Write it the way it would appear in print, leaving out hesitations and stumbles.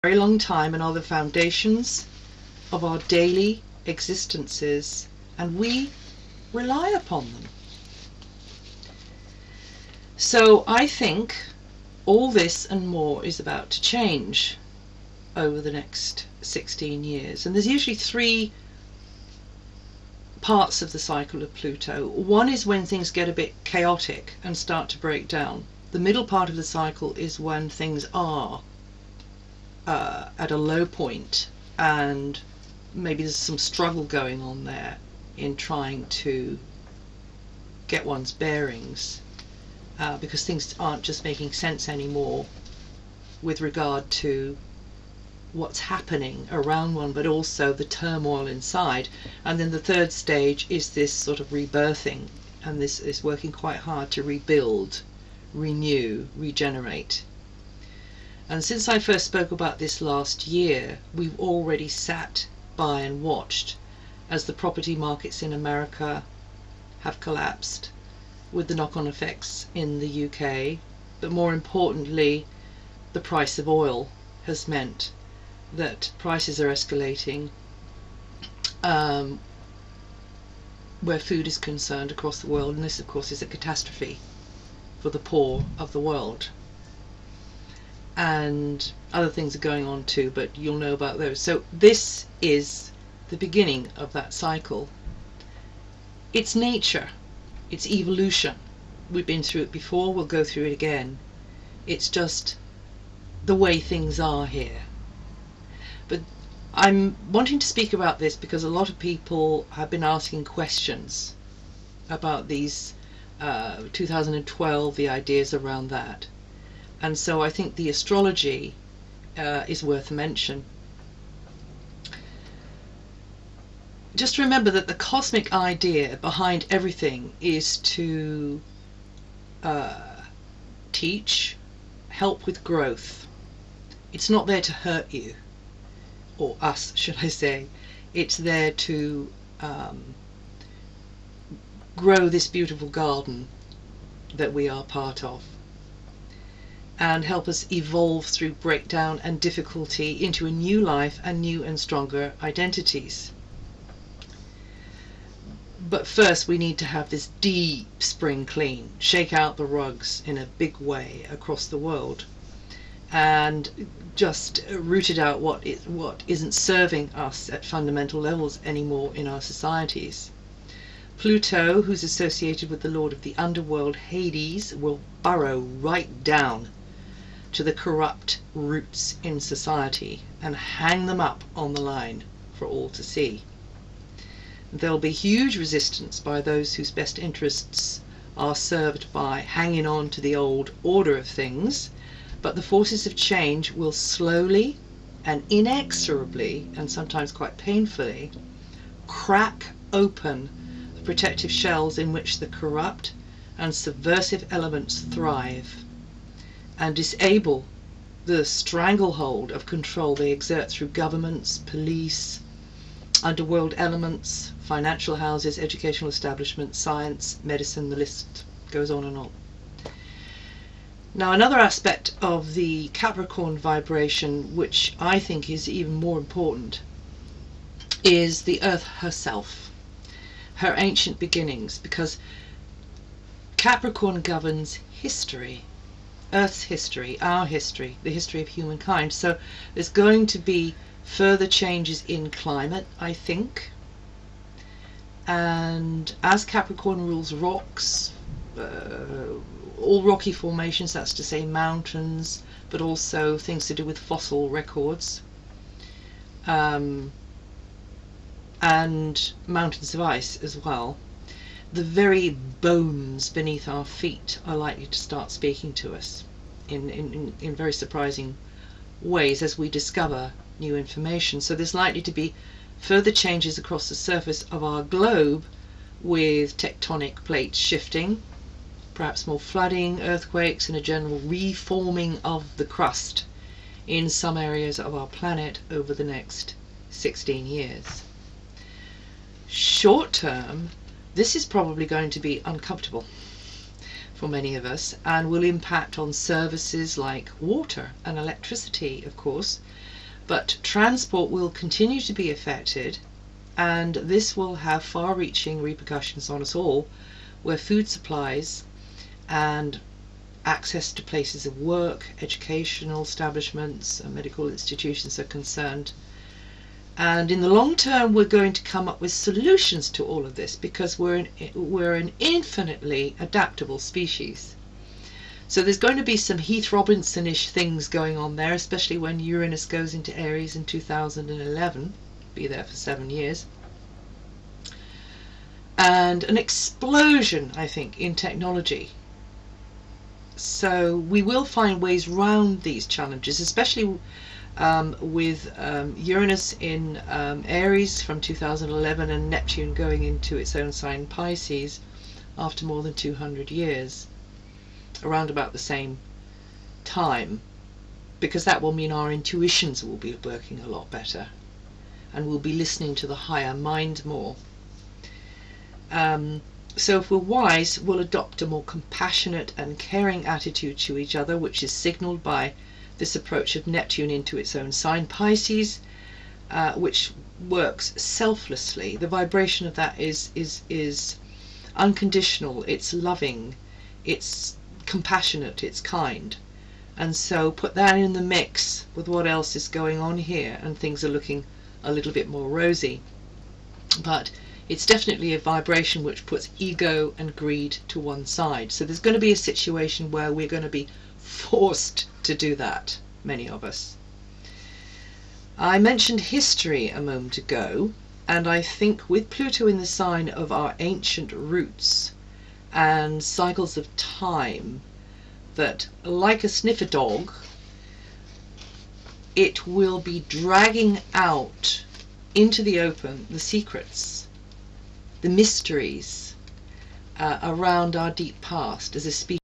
very long time and are the foundations of our daily existences, and we rely upon them. So I think all this and more is about to change over the next 16 years. And there's usually three parts of the cycle of Pluto. One is when things get a bit chaotic and start to break down. The middle part of the cycle is when things are at a low point, and maybe there's some struggle going on there in trying to get one's bearings, because things aren't just making sense anymore with regard to what's happening around one, but also the turmoil inside. And then the third stage is this sort of rebirthing, and this is working quite hard to rebuild, renew, regenerate. And since I first spoke about this last year, we've already sat by and watched as the property markets in America have collapsed, with the knock-on effects in the UK. But more importantly, the price of oil has meant that prices are escalating where food is concerned across the world, and this of course is a catastrophe for the poor of the world. And other things are going on too, but you'll know about those. So this is the beginning of that cycle. It's nature, it's evolution. We've been through it before, we'll go through it again. It's just the way things are here. But I'm wanting to speak about this because a lot of people have been asking questions about these 2012, the ideas around that. And so I think the astrology is worth a mention. Just remember that the cosmic idea behind everything is to teach, help with growth. It's not there to hurt you, or us, should I say. It's there to grow this beautiful garden that we are part of, and help us evolve through breakdown and difficulty into a new life and new and stronger identities. But first we need to have this deep spring clean, shake out the rugs in a big way across the world, and just rooted out what isn't serving us at fundamental levels anymore in our societies. Pluto, who's associated with the lord of the underworld, Hades, will burrow right down to the corrupt roots in society and hang them up on the line for all to see. There'll be huge resistance by those whose best interests are served by hanging on to the old order of things, but the forces of change will slowly and inexorably, and sometimes quite painfully, crack open the protective shells in which the corrupt and subversive elements thrive, and disable the stranglehold of control they exert through governments, police, underworld elements, financial houses, educational establishments, science, medicine, the list goes on and on. Now, another aspect of the Capricorn vibration, which I think is even more important, is the Earth herself, her ancient beginnings, because Capricorn governs history, Earth's history, our history, the history of humankind. So there's going to be further changes in climate, I think. And as Capricorn rules rocks, all rocky formations, that's to say mountains, but also things to do with fossil records, and mountains of ice as well, the very bones beneath our feet are likely to start speaking to us in very surprising ways as we discover new information. So there's likely to be further changes across the surface of our globe, with tectonic plates shifting, perhaps more flooding, earthquakes, and a general reforming of the crust in some areas of our planet over the next 16 years. Short term, this is probably going to be uncomfortable for many of us and will impact on services like water and electricity, of course, But transport will continue to be affected, and this will have far-reaching repercussions on us all, where food supplies and access to places of work, educational establishments, and medical institutions are concerned. And in the long term, we're going to come up with solutions to all of this, because we're an infinitely adaptable species. So there's going to be some Heath Robinson-ish things going on there, especially when Uranus goes into Aries in 2011, be there for 7 years. And an explosion, I think, in technology. So we will find ways round these challenges, especially with Uranus in Aries from 2011 and Neptune going into its own sign Pisces after more than 200 years, around about the same time, because that will mean our intuitions will be working a lot better and we'll be listening to the higher mind more. So if we're wise, we'll adopt a more compassionate and caring attitude to each other, which is signalled by this approach of Neptune into its own sign Pisces, which works selflessly. The vibration of that is unconditional, it's loving, it's compassionate, it's kind. And so put that in the mix with what else is going on here, and things are looking a little bit more rosy. But it's definitely a vibration which puts ego and greed to one side. So there's going to be a situation where we're going to be forced to do that, many of us. I mentioned history a moment ago, and I think with Pluto in the sign of our ancient roots and cycles of time, that like a sniffer dog, it will be dragging out into the open the secrets, the mysteries around our deep past as a species.